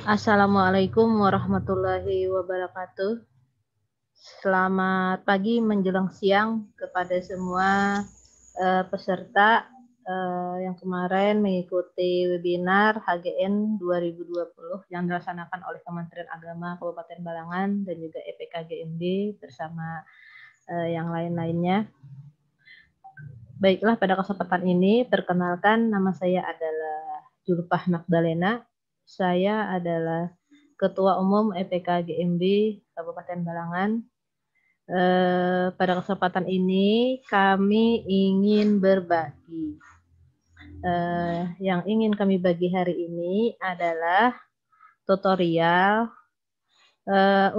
Assalamualaikum warahmatullahi wabarakatuh. Selamat pagi menjelang siang kepada semua peserta yang kemarin mengikuti webinar HGN 2020 yang dilaksanakan oleh Kementerian Agama Kabupaten Balangan dan juga EPKGMB bersama yang lain-lainnya. Baiklah, pada kesempatan ini perkenalkan, nama saya adalah Julpah Magdalena. Saya adalah Ketua Umum EPKGMB Kabupaten Balangan. Pada kesempatan ini kami ingin berbagi. Yang ingin kami bagi hari ini adalah tutorial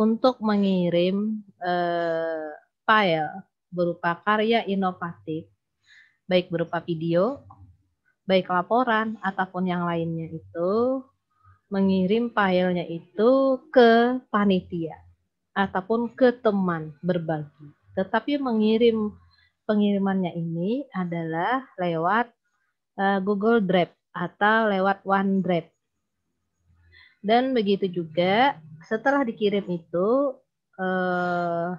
untuk mengirim file berupa karya inovatif, baik berupa video, baik laporan ataupun yang lainnya itu, mengirim filenya itu ke panitia ataupun ke teman berbagi. Tetapi pengirimannya ini adalah lewat Google Drive atau lewat OneDrive. Dan begitu juga setelah dikirim itu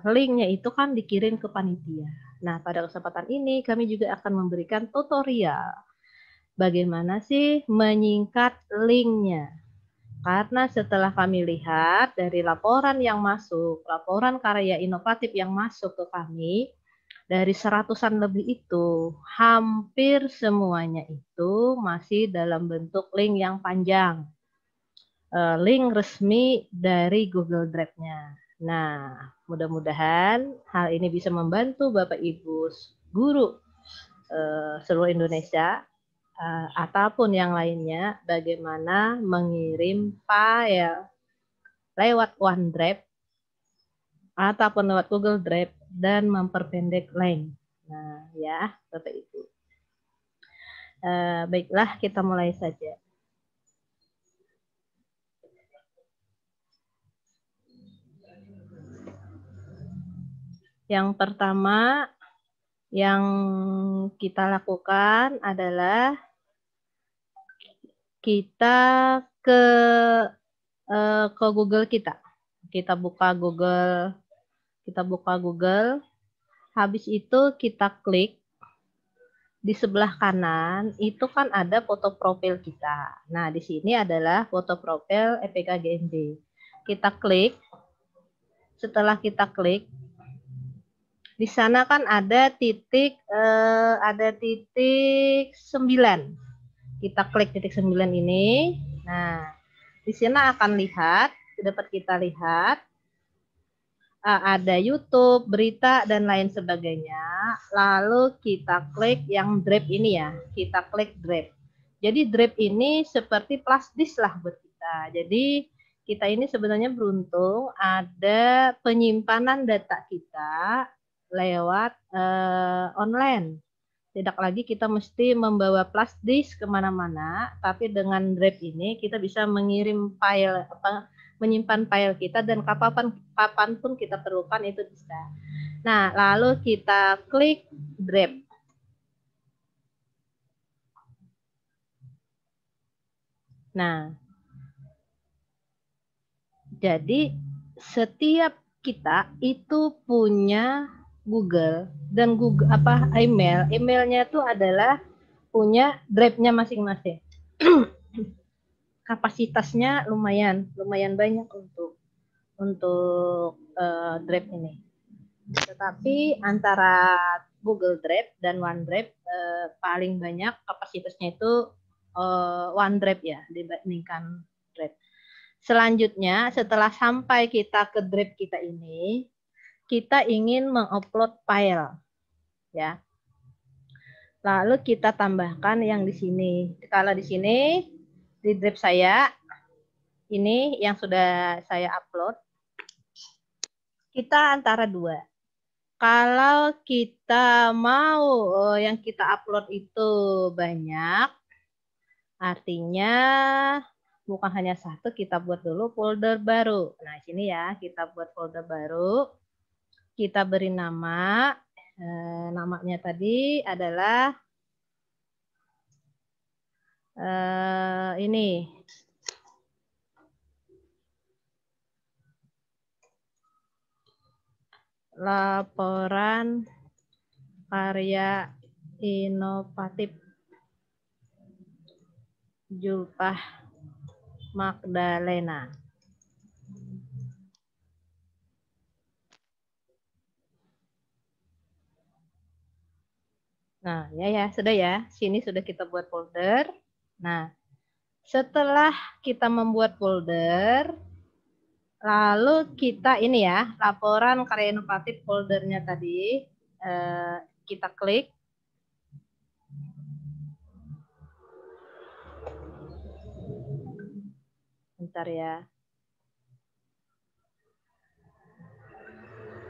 linknya itu kan dikirim ke panitia. Nah, pada kesempatan ini kami juga akan memberikan tutorial bagaimana sih menyingkat linknya. Karena setelah kami lihat dari laporan yang masuk, laporan karya inovatif yang masuk ke kami, dari 100-an lebih itu, hampir semuanya itu masih dalam bentuk link yang panjang. Link resmi dari Google Drive-nya. Nah, mudah-mudahan hal ini bisa membantu Bapak Ibu guru seluruh Indonesia ataupun yang lainnya bagaimana mengirim file lewat OneDrive ataupun lewat Google Drive dan memperpendek link. Nah, ya, Bapak Ibu. Baiklah, kita mulai saja. Yang pertama yang kita lakukan adalah kita ke Google kita. Kita buka Google. Habis itu kita klik di sebelah kanan itu kan ada foto profil kita. Nah, di sini adalah foto profil EPKGMB. Kita klik. Setelah kita klik, di sana kan ada titik 9. Kita klik titik 9 ini. Nah, di sana akan dapat kita lihat ada YouTube, berita, dan lain sebagainya. Lalu kita klik yang Drive ini ya. Kita klik Drive. Jadi Drive ini seperti flash disk lah buat kita. Jadi kita ini sebenarnya beruntung ada penyimpanan data kita lewat online. Tidak lagi kita mesti membawa flash disk kemana-mana, tapi dengan Drive ini kita bisa mengirim file, menyimpan file kita dan kapanpun kita perlukan itu bisa. Nah, lalu kita klik Drive. Nah, jadi setiap kita itu punya Google dan Google emailnya itu adalah punya drive-nya masing-masing. Kapasitasnya lumayan banyak untuk drive ini. Tetapi antara Google Drive dan OneDrive paling banyak kapasitasnya itu OneDrive ya dibandingkan Drive. Selanjutnya setelah sampai kita ke Drive kita ini, kita ingin mengupload file ya. Lalu kita tambahkan yang di sini. Kalau di sini di Drive saya ini yang sudah saya upload, kita antara dua. Kalau kita mau yang kita upload itu banyak, artinya bukan hanya satu, kita buat dulu folder baru. Nah, sini ya, kita buat folder baru. Kita beri nama. Namanya tadi adalah ini. laporan karya inovatif Julpah Magdalena. Nah, ya, sudah ya. Sini sudah kita buat folder. Nah, setelah kita membuat folder, lalu kita ini ya, laporan karya inovatif foldernya tadi, kita klik. Bentar ya.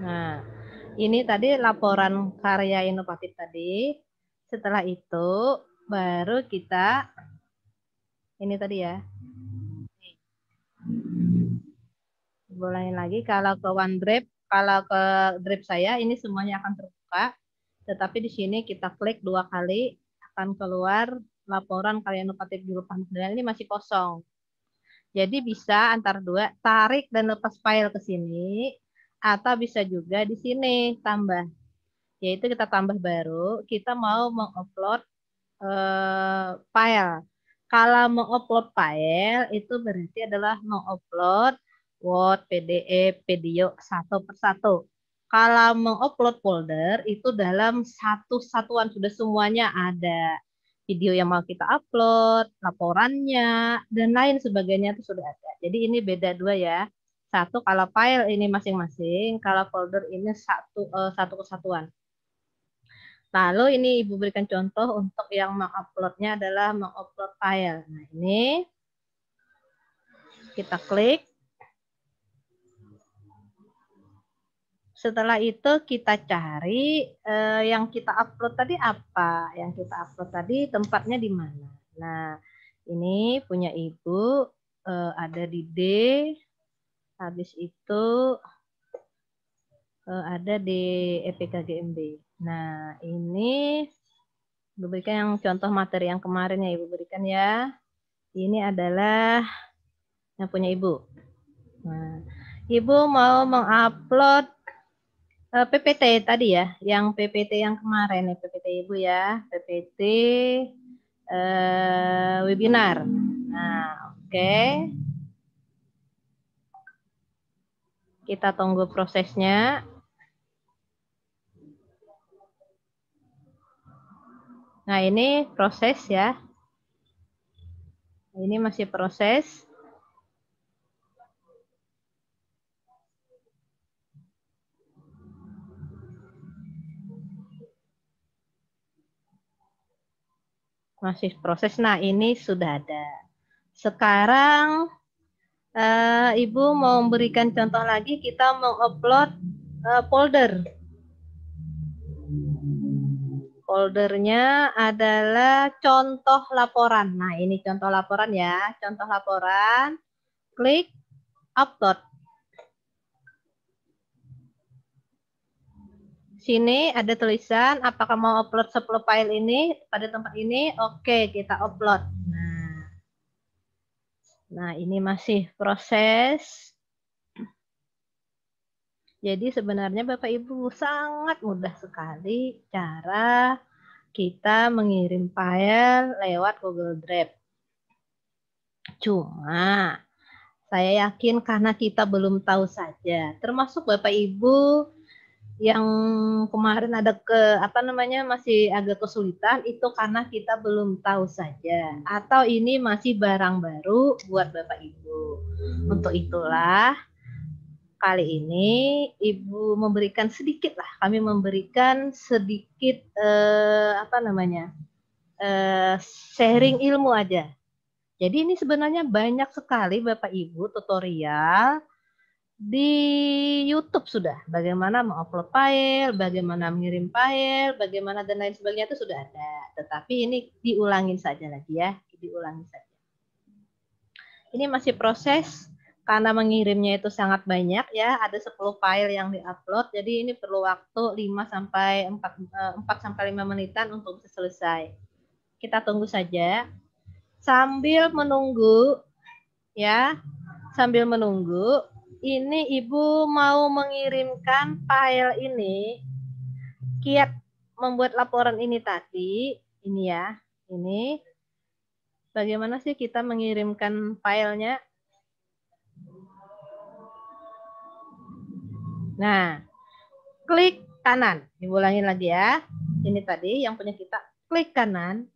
Nah, ini tadi laporan karya inovatif tadi. Setelah itu, baru kita, ini tadi ya. Ulangin lagi, kalau ke OneDrive, kalau ke Drive saya, ini semuanya akan terbuka. Tetapi di sini kita klik 2 kali, akan keluar laporan karya inovatif Julpah Magdalena, ini masih kosong. Jadi bisa antara dua, tarik dan lepas file ke sini, atau bisa juga di sini tambah. Yaitu kita tambah baru, kita mau mengupload file. Kalau mengupload file, itu berarti adalah mengupload Word, PDF, video satu persatu. Kalau mengupload folder, itu dalam satu satuan, sudah semuanya ada. Video yang mau kita upload, laporannya, dan lain sebagainya itu sudah ada. Jadi ini beda dua ya. Satu kalau file ini masing-masing, kalau folder ini satu kesatuan. Lalu ini Ibu berikan contoh untuk yang menguploadnya adalah mengupload file. Nah ini kita klik. Setelah itu kita cari yang kita upload tadi apa? Yang kita upload tadi tempatnya di mana? Nah ini punya Ibu ada di D. Habis itu ada di EPKGMB. Nah ini Ibu berikan yang contoh materi yang kemarin ya Ibu berikan ya. Ini adalah yang punya Ibu. Nah, Ibu mau mengupload PPT tadi ya, yang PPT yang kemarin ya, PPT Ibu ya, PPT webinar. Nah, oke. Kita tunggu prosesnya. Nah, ini proses ya. Ini masih proses. Masih proses. Nah, ini sudah ada. Sekarang Ibu mau memberikan contoh lagi, kita mengupload folder. Foldernya adalah contoh laporan. Nah, ini contoh laporan ya. Contoh laporan. Klik upload. Sini ada tulisan, apakah mau upload 10 file ini pada tempat ini? Oke, kita upload. Nah, ini masih proses. Jadi sebenarnya Bapak Ibu sangat mudah sekali cara kita mengirim file lewat Google Drive. Cuma saya yakin karena kita belum tahu saja, termasuk Bapak Ibu yang kemarin ada masih agak kesulitan, itu karena kita belum tahu saja, atau ini masih barang baru buat Bapak Ibu. Untuk itulah kali ini Ibu memberikan sedikit lah, kami memberikan sedikit sharing ilmu aja. Jadi ini sebenarnya banyak sekali Bapak Ibu tutorial di YouTube sudah. Bagaimana mengupload file, bagaimana mengirim file, bagaimana dan lain sebagainya itu sudah ada. Tetapi ini diulangin saja lagi ya, diulangi saja. Ini masih proses karena mengirimnya itu sangat banyak ya, ada 10 file yang diupload. Jadi ini perlu waktu 4 sampai 5 menitan untuk bisa selesai. Kita tunggu saja. Sambil menunggu ya, sambil menunggu ini Ibu mau mengirimkan file ini, kiat membuat laporan ini tadi, ini ya, ini. Bagaimana sih kita mengirimkan filenya? Nah, klik kanan. Diulangin lagi ya. Ini tadi yang punya kita, klik kanan,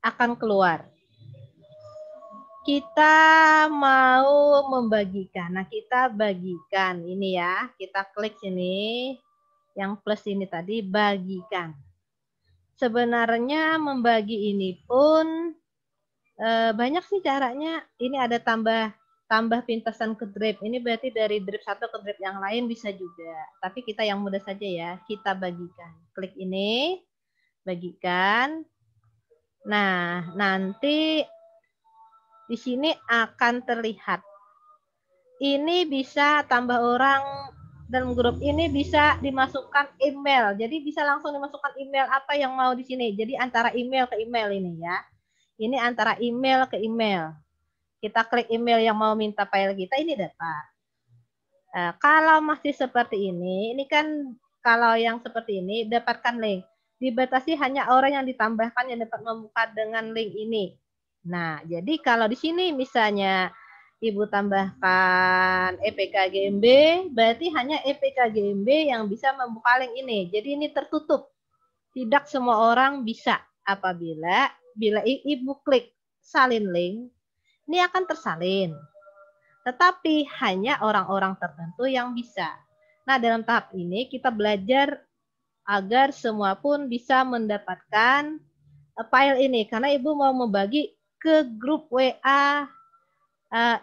akan keluar. Kita mau membagikan. Nah, kita bagikan ini ya. Kita klik sini. Yang plus ini tadi, bagikan. Sebenarnya membagi ini pun banyak sih caranya. Ini ada tambah pintasan ke drive. Ini berarti dari drive satu ke drive yang lain bisa juga. Tapi kita yang mudah saja ya. Kita bagikan. Klik ini. Bagikan. Nah, nanti di sini akan terlihat. Ini bisa tambah orang dan grup ini bisa dimasukkan email. Jadi bisa langsung dimasukkan email apa yang mau di sini. Jadi antara email ke email ini ya. Ini antara email ke email. Kita klik email yang mau minta file kita, ini dapat. Kalau masih seperti ini kan kalau yang seperti ini dapatkan link. Dibatasi hanya orang yang ditambahkan yang dapat membuka dengan link ini. Nah, jadi kalau di sini misalnya Ibu tambahkan EPK-GMB, berarti hanya EPK-GMB yang bisa membuka link ini. Jadi ini tertutup. Tidak semua orang bisa. Apabila Ibu klik salin link, ini akan tersalin. Tetapi hanya orang-orang tertentu yang bisa. Nah, dalam tahap ini kita belajar agar semua pun bisa mendapatkan file ini. Karena Ibu mau membagi ke grup WA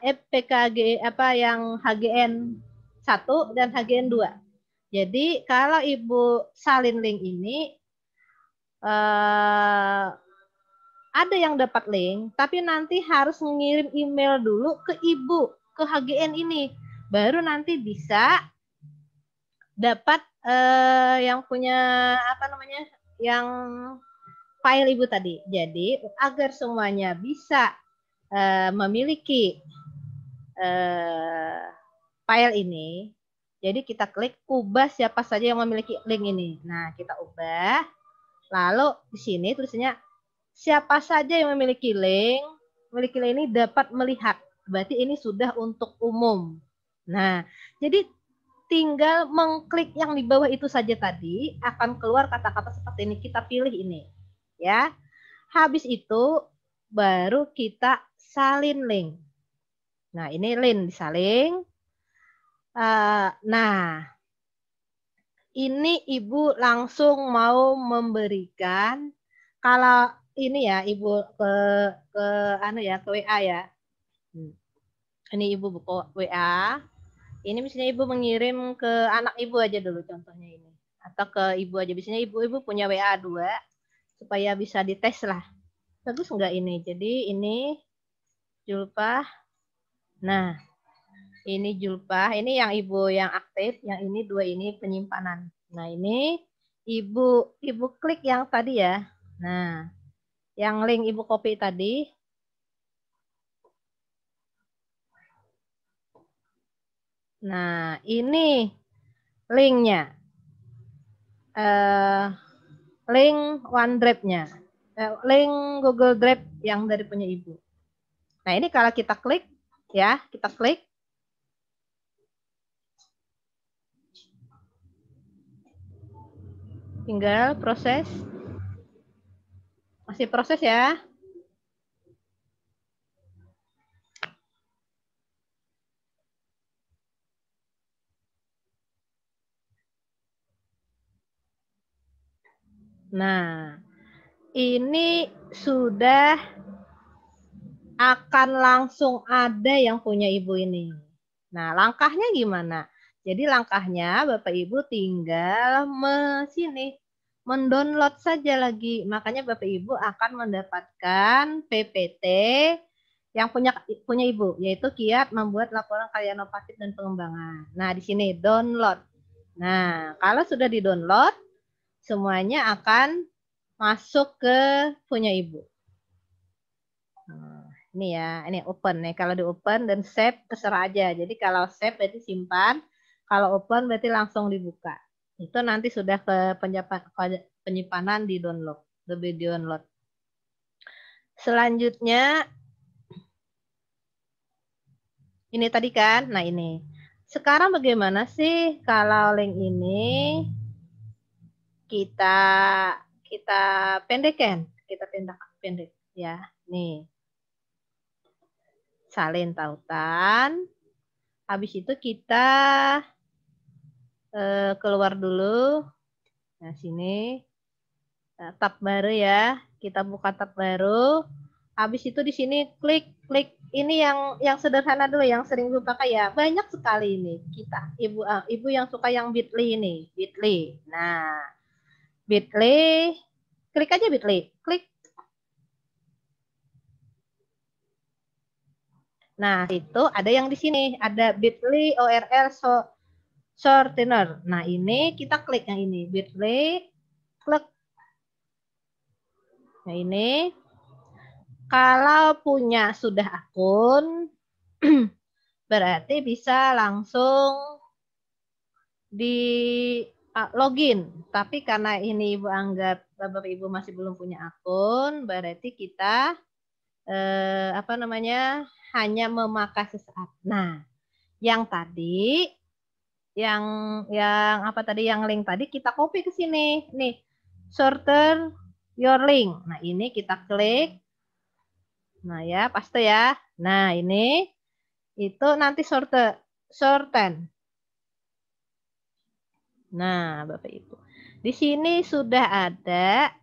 FPKG yang HGN 1 dan HGN 2. Jadi kalau Ibu salin link ini ada yang dapat link, tapi nanti harus mengirim email dulu ke Ibu, ke HGN ini. Baru nanti bisa dapat yang punya yang file Ibu tadi. Jadi agar semuanya bisa memiliki file ini, jadi kita klik ubah siapa saja yang memiliki link ini. Nah, kita ubah. Lalu di sini tulisannya siapa saja yang memiliki link ini dapat melihat. Berarti ini sudah untuk umum. Nah, jadi tinggal mengklik yang di bawah itu saja tadi, akan keluar kata-kata seperti ini. Kita pilih ini. Ya. Habis itu baru kita salin link. Nah, ini link disalin. Nah, ini Ibu langsung mau memberikan, kalau ini ya Ibu ke WA ya. Ini Ibu buka WA. Ini misalnya Ibu mengirim ke anak Ibu aja dulu contohnya ini. Atau ke Ibu aja. Biasanya Ibu punya WA 2 supaya bisa dites lah. Bagus enggak ini? Jadi ini Julpah. Nah, ini Julpah. Ini yang Ibu yang aktif. Yang ini 2 ini penyimpanan. Nah, ini Ibu klik yang tadi ya. Nah, yang link Ibu copy tadi. Nah, ini linknya. Link OneDrive-nya. Link Google Drive yang dari punya Ibu. Nah, ini kalau kita klik, ya, kita klik. Tinggal proses. Masih proses ya. Nah, ini sudah akan langsung ada yang punya Ibu ini. Nah, langkahnya gimana? Jadi langkahnya Bapak Ibu tinggal mendownload saja lagi. Makanya Bapak Ibu akan mendapatkan PPT yang punya Ibu, yaitu kiat membuat laporan karya inovatif dan pengembangan. Nah, di sini download. Nah, kalau sudah di-download, semuanya akan masuk ke punya Ibu. Ini ya, ini open nih. Kalau di open dan save terserah aja. Jadi kalau save berarti simpan, kalau open berarti langsung dibuka. Itu nanti sudah ke penyimpanan di download, lebih download. Selanjutnya ini tadi kan, nah ini. Sekarang bagaimana sih kalau link ini kita kita pendekkan, kita pendek ya. Nih, salin tautan. Habis itu kita keluar dulu. Nah, sini tab baru ya. Kita buka tab baru. Habis itu di sini klik ini yang sederhana dulu, yang sering gue pakai ya. Banyak sekali ini kita. Ibu yang suka yang Bitly ini, Bitly. Nah, Bitly, klik aja Bitly. Klik. Nah, itu ada yang di sini, ada Bitly ORL shortener. Nah, ini kita klik yang ini, Bitly, klik. Nah, ini kalau punya sudah akun, berarti bisa langsung di login. Tapi karena ini Ibu anggap Bapak Ibu masih belum punya akun, berarti kita apa namanya, hanya memakai sesaat. Nah, yang tadi, yang apa tadi, yang link tadi kita copy ke sini. Nih, shorter your link. Nah, ini kita klik. Nah ya, paste ya. Nah, ini itu nanti shorten. Nah, Bapak Ibu. Di sini sudah ada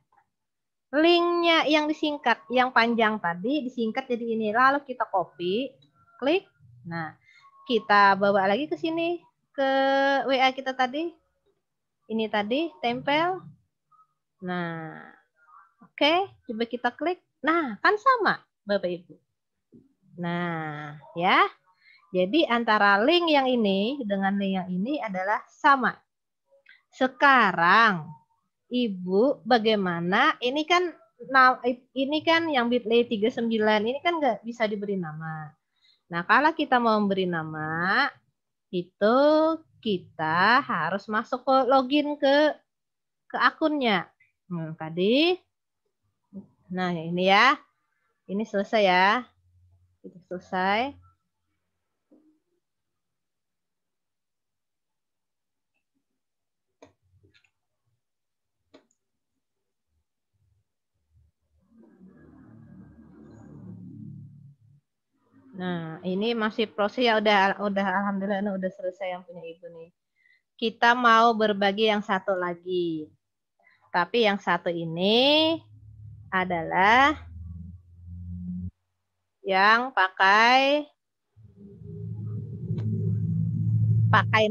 linknya yang disingkat, yang panjang tadi disingkat jadi ini. Lalu kita copy, klik. Nah, kita bawa lagi ke sini, ke WA kita tadi. Ini tadi, tempel. Nah, oke, coba kita klik. Nah, kan sama, Bapak Ibu. Nah, ya. Jadi antara link yang ini dengan link yang ini adalah sama. Sekarang, Ibu bagaimana? Ini kan yang Bitly 39 ini kan nggak bisa diberi nama. Nah, kalau kita mau memberi nama, itu kita harus masuk ke login ke akunnya. Tadi. Nah, ini ya. Ini selesai ya. Itu selesai. Nah, ini masih proses ya, udah alhamdulillah ini udah selesai yang punya Ibu nih. Kita mau berbagi yang satu lagi. Tapi yang satu ini adalah yang pakai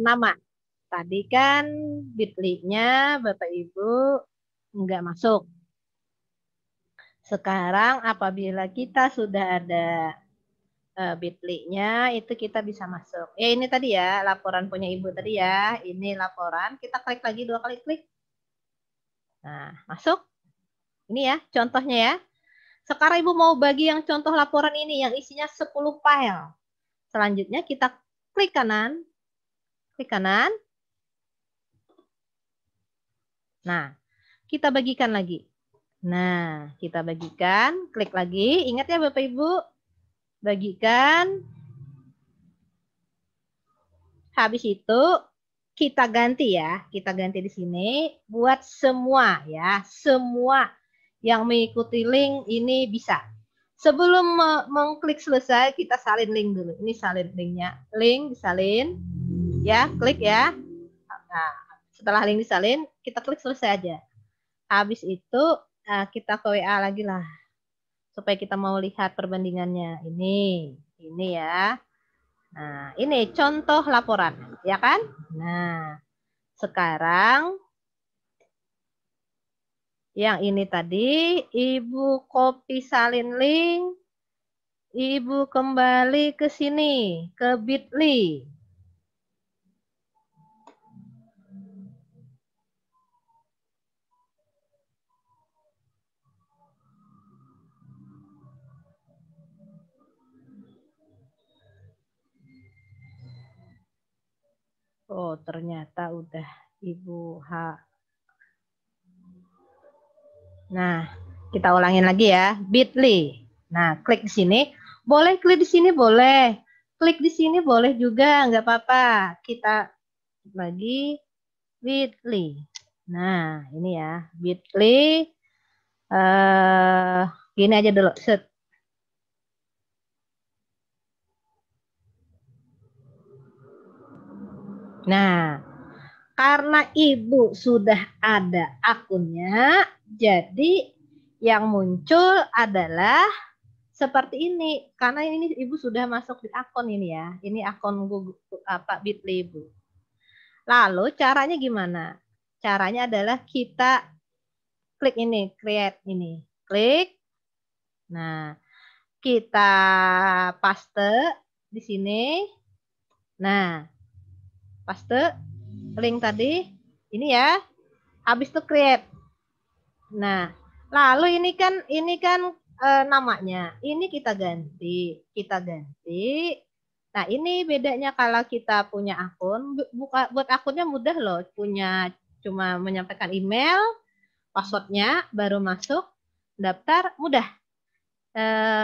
nama. Tadi kan Bitly-nya Bapak Ibu nggak masuk. Sekarang apabila kita sudah ada Bitly-nya, itu kita bisa masuk. Ini tadi ya, laporan punya Ibu tadi ya. Ini laporan, kita klik lagi 2 kali klik. Nah, masuk. Ini ya, contohnya ya. Sekarang Ibu mau bagi yang contoh laporan ini yang isinya 10 file. Selanjutnya kita klik kanan. Klik kanan. Nah, kita bagikan lagi. Nah, kita bagikan. Klik lagi. Ingat ya Bapak Ibu. Bagikan. Habis itu kita ganti ya. Kita ganti di sini buat semua ya. Semua yang mengikuti link ini bisa. Sebelum mengklik selesai, kita salin link dulu. Ini salin linknya. Link disalin. Ya, klik ya. Nah, setelah link disalin, kita klik selesai aja. Habis itu kita ke WA lagi lah. Supaya kita mau lihat perbandingannya. Ini ya. Nah, ini contoh laporan, ya kan? Nah, sekarang yang ini tadi, Ibu copy salin link, Ibu kembali ke sini, ke Bitly. Oh, ternyata udah Ibu H. Nah, kita ulangin lagi ya. Bit.ly. Nah, klik di sini. Boleh klik di sini, boleh. Klik di sini boleh juga, nggak apa-apa. Kita lagi Bit.ly. Nah, ini ya. Bit.ly. Gini aja dulu. Set. Nah, karena Ibu sudah ada akunnya, jadi yang muncul adalah seperti ini. Karena ini Ibu sudah masuk di akun ini ya. Ini akun Google apa Bit.ly Ibu. Lalu caranya gimana? Caranya adalah kita klik ini, create ini. Klik. Nah, kita paste di sini. Nah, paste link tadi ini ya. Habis itu create. Nah, lalu ini kan namanya. Ini kita ganti. Nah, ini bedanya kalau kita punya akun, buat akunnya mudah loh. Punya cuma menyampaikan email, passwordnya, baru masuk, daftar, mudah.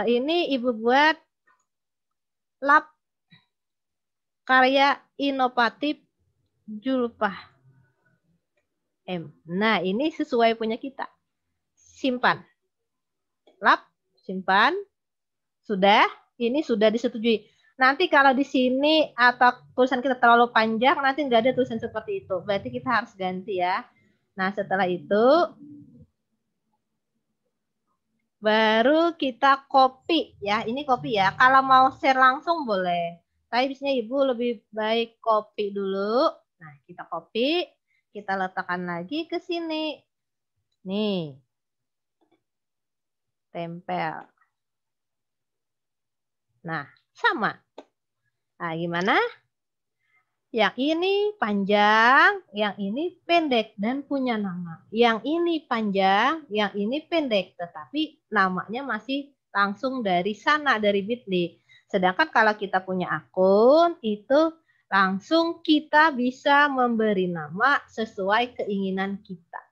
Ini Ibu buat lab karya inovatif Julpah M. Nah, ini sesuai punya kita. Simpan. Lab, simpan. Sudah, ini sudah disetujui. Nanti kalau di sini atau tulisan kita terlalu panjang, nanti nggak ada tulisan seperti itu. Berarti kita harus ganti ya. Nah, setelah itu baru kita copy ya. Ini copy ya. Kalau mau share langsung boleh. Tapi biasanya Ibu lebih baik copy dulu. Nah, kita copy, kita letakkan lagi ke sini. Nih. Tempel. Nah, sama. Nah, gimana? Yang ini panjang, yang ini pendek dan punya nama. Yang ini panjang, yang ini pendek, tetapi namanya masih langsung dari sana, dari Bit.ly. Sedangkan kalau kita punya akun, itu langsung kita bisa memberi nama sesuai keinginan kita.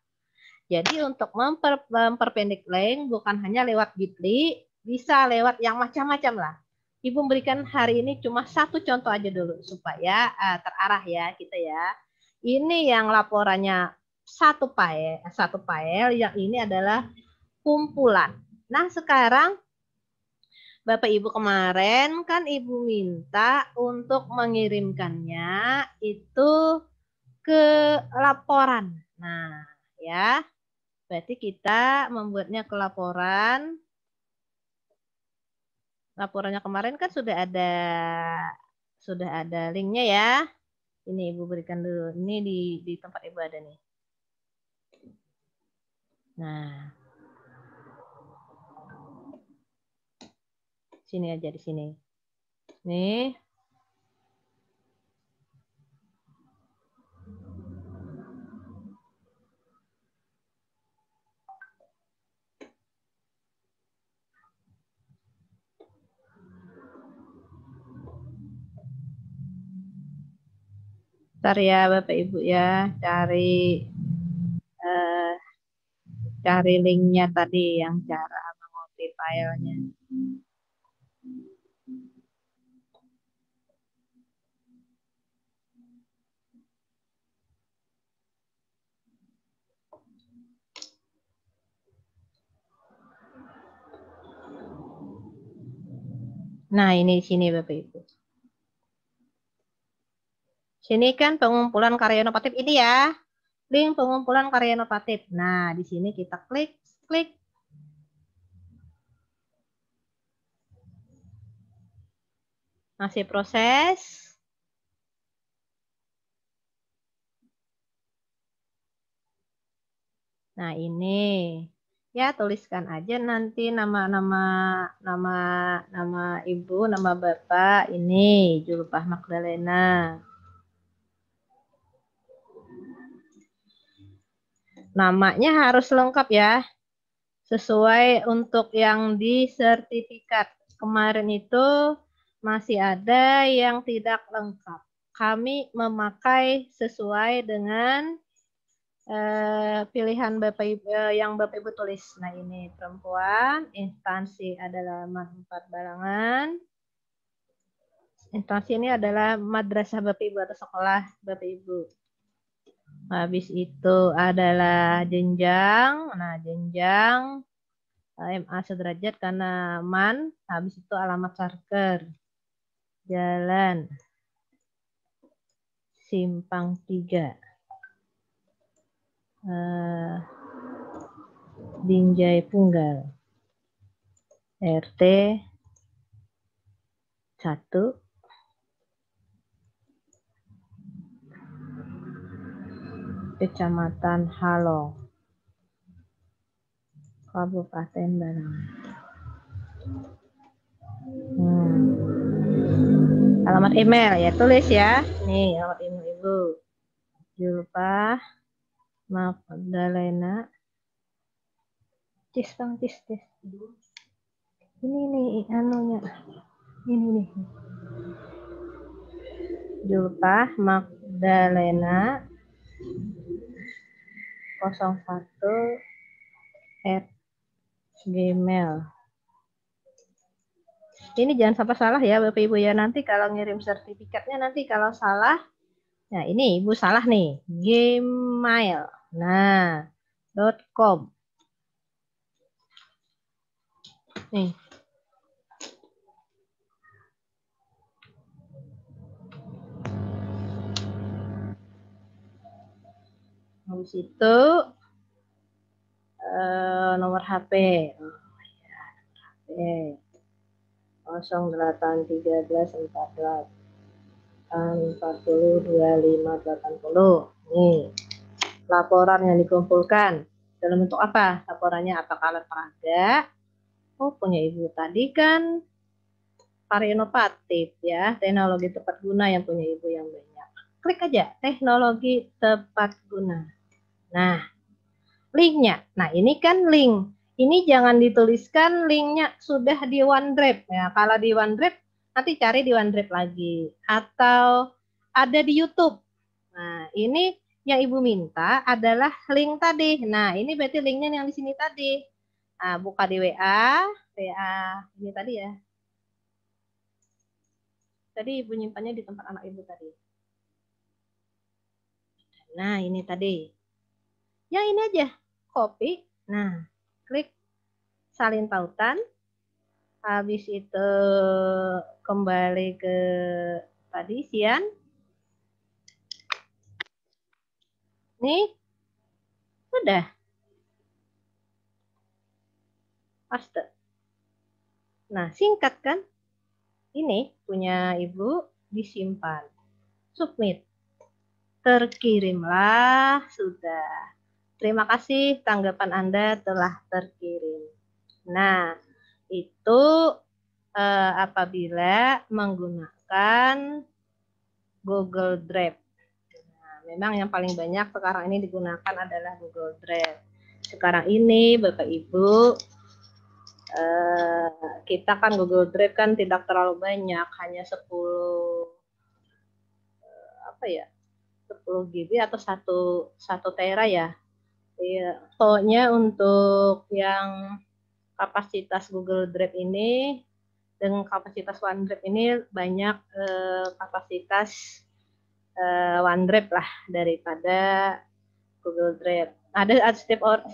Jadi untuk memperpendek link bukan hanya lewat Bit.ly, bisa lewat yang macam-macam lah. Ibu berikan hari ini cuma satu contoh aja dulu supaya terarah ya kita ya. Ini yang laporannya satu file, yang ini adalah kumpulan. Nah, sekarang Bapak Ibu kemarin kan Ibu minta untuk mengirimkannya itu ke laporan. Nah, ya. Berarti kita membuatnya ke laporan. Laporannya kemarin kan sudah ada linknya ya. Ini Ibu berikan dulu. Ini di tempat Ibu ada nih. Nah. Sini aja di sini. Nih. Ntar ya Bapak Ibu ya, cari linknya tadi yang cara mengopi filenya. Nah, ini sini Bapak Ibu. Sini kan pengumpulan karya inovatif ini ya. Link pengumpulan karya inovatif. Nah, di sini kita klik. Masih proses. Nah, ini ya tuliskan aja nanti nama Ibu, nama Bapak ini Julpah Magdalena. Namanya harus lengkap ya. Sesuai untuk yang di sertifikat. Kemarin itu masih ada yang tidak lengkap. kami memakai sesuai dengan pilihan Bapak Ibu, yang Bapak Ibu tulis. Nah, ini perempuan, instansi adalah manfaat barangan. Instansi ini adalah madrasah Bapak Ibu atau sekolah Bapak Ibu. Habis itu adalah jenjang. Nah, jenjang MA sederajat karena man. Habis itu alamat sarker. Jalan Simpang 3. Binjai Punggal. RT 1. Kecamatan Halong, Kabupaten Barangan. Alamat email ya, tulis ya. Nih, alamat email Ibu. Julpah Magdalena. Tis. Ini nih anunya. Ini nih. Julpah Magdalena 01@gmail. Ini jangan sampai salah ya Bapak Ibu ya. Nanti kalau ngirim sertifikatnya nanti kalau salah. Nah, ini Ibu salah nih. Gmail. Nah, .com. Nih. Habis itu nomor HP. Oh, ya, HP. 081314402580. Nih, laporan yang dikumpulkan dalam bentuk apa? Laporannya apakah alat peraga? Oh, punya Ibu tadi kan Pari inovatif ya, teknologi tepat guna yang punya Ibu yang banyak. Klik aja teknologi tepat guna. Nah, linknya. Nah, ini kan link. Ini jangan dituliskan linknya sudah di OneDrive. Ya, kalau di OneDrive, nanti cari di OneDrive lagi. Atau ada di YouTube. Nah, ini yang Ibu minta adalah link tadi. Nah, ini berarti linknya yang di sini tadi. Nah, buka di WA ini tadi ya. Tadi Ibu nyimpannya di tempat anak Ibu tadi. Nah, ini tadi. Yang ini aja. Copy. Nah, klik salin tautan. Habis itu kembali ke tadi Sian. Nih. Sudah. Paste. Nah, singkat kan? Ini punya Ibu disimpan. Submit. Terkirimlah sudah. Terima kasih tanggapan Anda telah terkirim. Nah, itu apabila menggunakan Google Drive. Nah, memang yang paling banyak sekarang ini digunakan adalah Google Drive. Sekarang ini Bapak Ibu, kita kan Google Drive kan tidak terlalu banyak, hanya 10 10 GB atau 1 tera ya. Pokoknya untuk yang kapasitas Google Drive ini dengan kapasitas OneDrive ini banyak kapasitas OneDrive lah daripada Google Drive. Ada setiap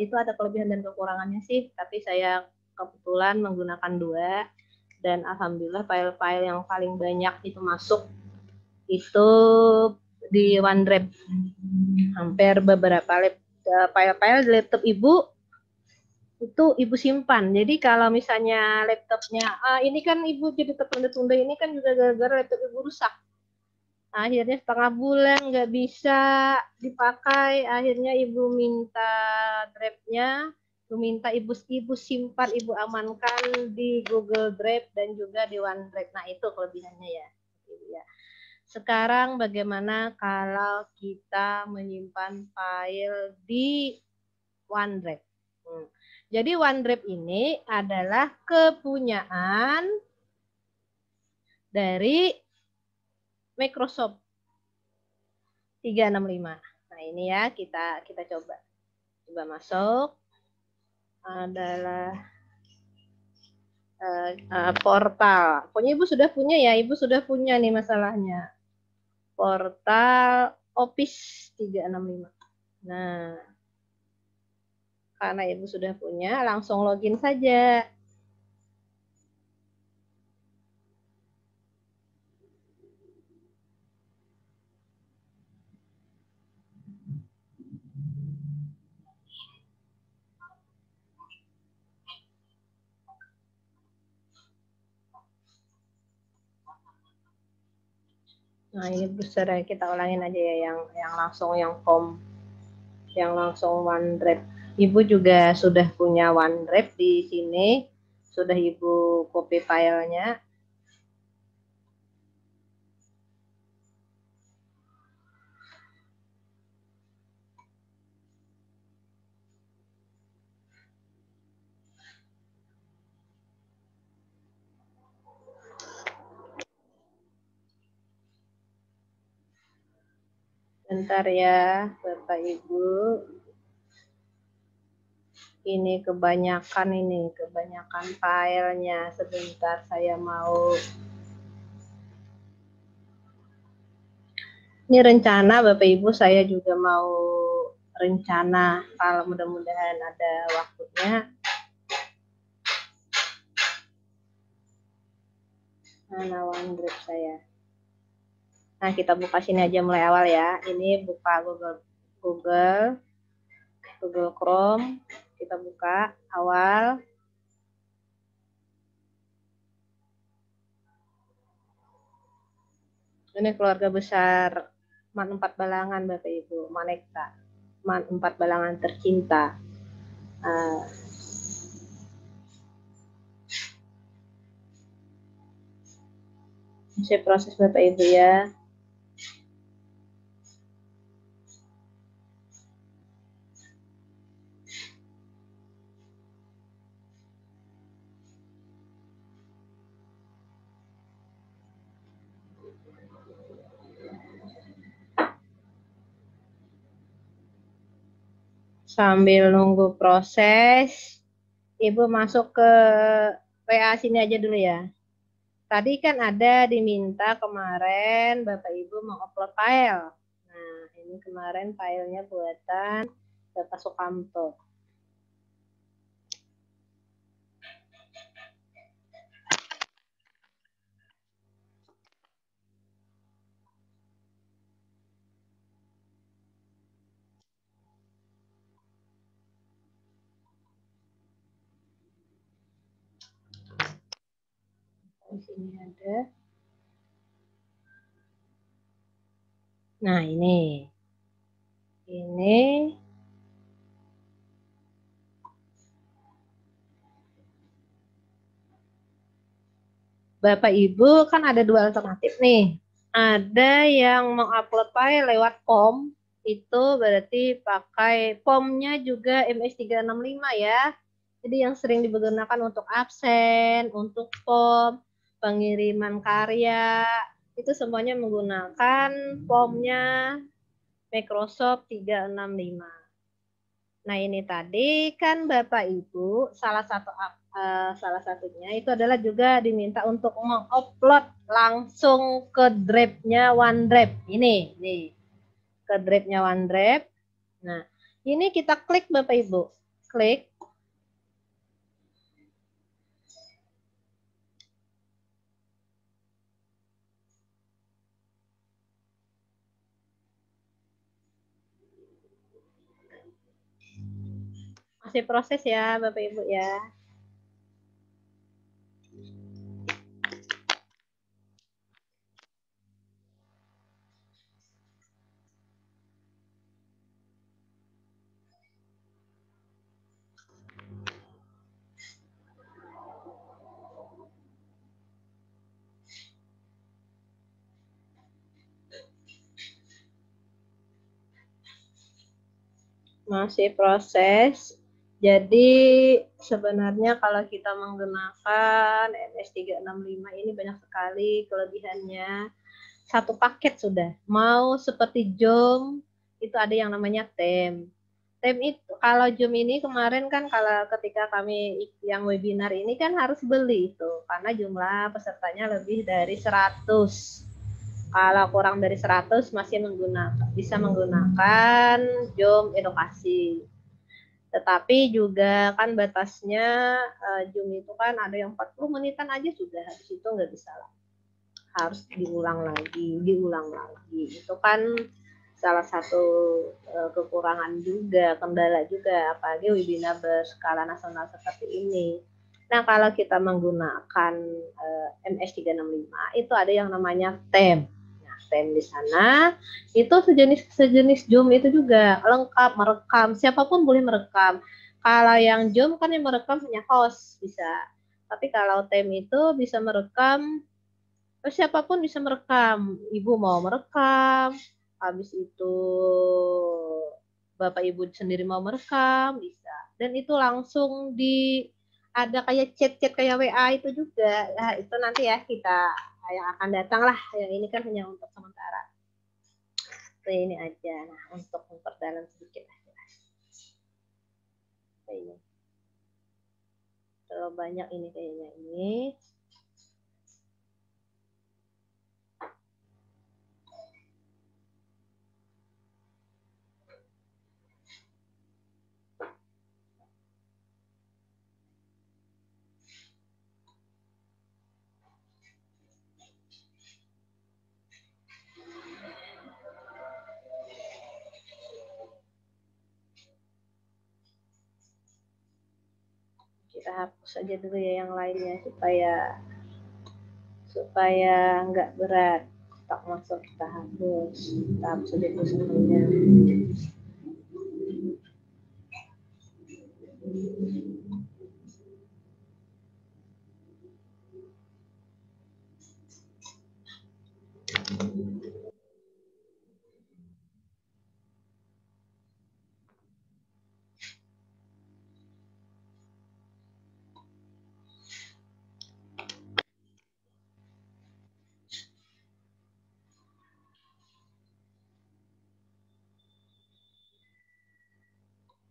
itu ada kelebihan dan kekurangannya sih, tapi saya kebetulan menggunakan 2 dan alhamdulillah file-file yang paling banyak itu masuk itu di OneDrive. Hampir beberapa file-file di laptop Ibu itu Ibu simpan. Jadi kalau misalnya laptopnya, ini kan Ibu jadi tertunda-tunda, ini kan juga gara-gara laptop Ibu rusak. Akhirnya setengah bulan nggak bisa dipakai. Akhirnya Ibu minta drive-nya, Ibu minta Ibu simpan, Ibu amankan di Google Drive dan juga di OneDrive. Nah, itu kelebihannya ya. Sekarang bagaimana kalau kita menyimpan file di OneDrive? Jadi OneDrive ini adalah kepunyaan dari Microsoft 365. Nah, ini ya kita coba. Coba masuk. Adalah portal. Pokoknya Ibu sudah punya ya, Ibu sudah punya nih masalahnya. Portal Office 365. Nah, karena Ibu sudah punya, langsung login saja. Nah, ini besar kita ulangin aja ya yang langsung yang form, yang langsung OneDrive. Ibu juga sudah punya OneDrive di sini, sudah Ibu copy filenya. Bentar ya, Bapak Ibu. Ini kebanyakan filenya. Sebentar saya mau. Ini rencana Bapak Ibu, saya juga mau rencana kalau mudah-mudahan ada waktunya. Mana OneDrive saya? Nah, kita buka sini aja mulai awal ya. Ini buka Google Chrome. Kita buka awal. Ini keluarga besar Man 4 Balangan Bapak Ibu, Manekta. Man 4 Balangan tercinta. Masih proses Bapak Ibu ya. Sambil nunggu proses, Ibu masuk ke WA sini aja dulu ya. Tadi kan ada diminta kemarin Bapak Ibu mengupload file. Nah, ini kemarin filenya buatan Bapak Sukamto. Di sini ada. Nah, ini Bapak Ibu kan ada dua alternatif nih. Ada yang mengupload file lewat POM, itu berarti pakai POM-nya juga MS365 ya. Jadi yang sering digunakan untuk absen, untuk POM, pengiriman karya, itu semuanya menggunakan POM-nya Microsoft 365. Nah, ini tadi kan Bapak Ibu salah satunya itu adalah juga diminta untuk mengupload langsung ke drive-nya OneDrive. Ini nih, ke drive-nya OneDrive. Nah, ini kita klik Bapak Ibu. Klik. Masih proses ya Bapak Ibu ya. Masih proses. Jadi sebenarnya kalau kita menggunakan MS365 ini banyak sekali kelebihannya. satu paket sudah. Mau seperti Jom, itu ada yang namanya tem. Tem itu, kalau Jom ini kemarin kan kalau ketika kami yang webinar ini kan harus beli itu. Karena jumlah pesertanya lebih dari 100. Kalau kurang dari 100 masih bisa menggunakan Jom edukasi. Tetapi juga kan batasnya Zoom itu kan ada yang 40 menitan aja sudah, habis itu nggak bisa lah. Harus diulang lagi. Itu kan salah satu kekurangan juga, kendala juga, apalagi webinar berskala nasional seperti ini. Nah, kalau kita menggunakan MS365 itu ada yang namanya TEM. Tem di sana itu sejenis Zoom itu juga lengkap merekam, siapapun boleh merekam. Kalau yang Zoom kan yang merekam hanya host bisa, tapi kalau Tem itu bisa merekam, siapapun bisa merekam. Ibu mau merekam, habis itu bapak ibu sendiri mau merekam bisa, dan itu langsung ada kayak chat-chat kayak WA itu juga. Nah, itu nanti ya kita yang akan datang lah. Yang ini kan hanya untuk sementara. Ini aja. Nah, untuk memperdalam sedikit aja. Ini. Terlalu banyak ini kayaknya ini. Kita hapus aja dulu ya yang lainnya supaya nggak berat. Tak masuk kita hapus aja dulu semuanya.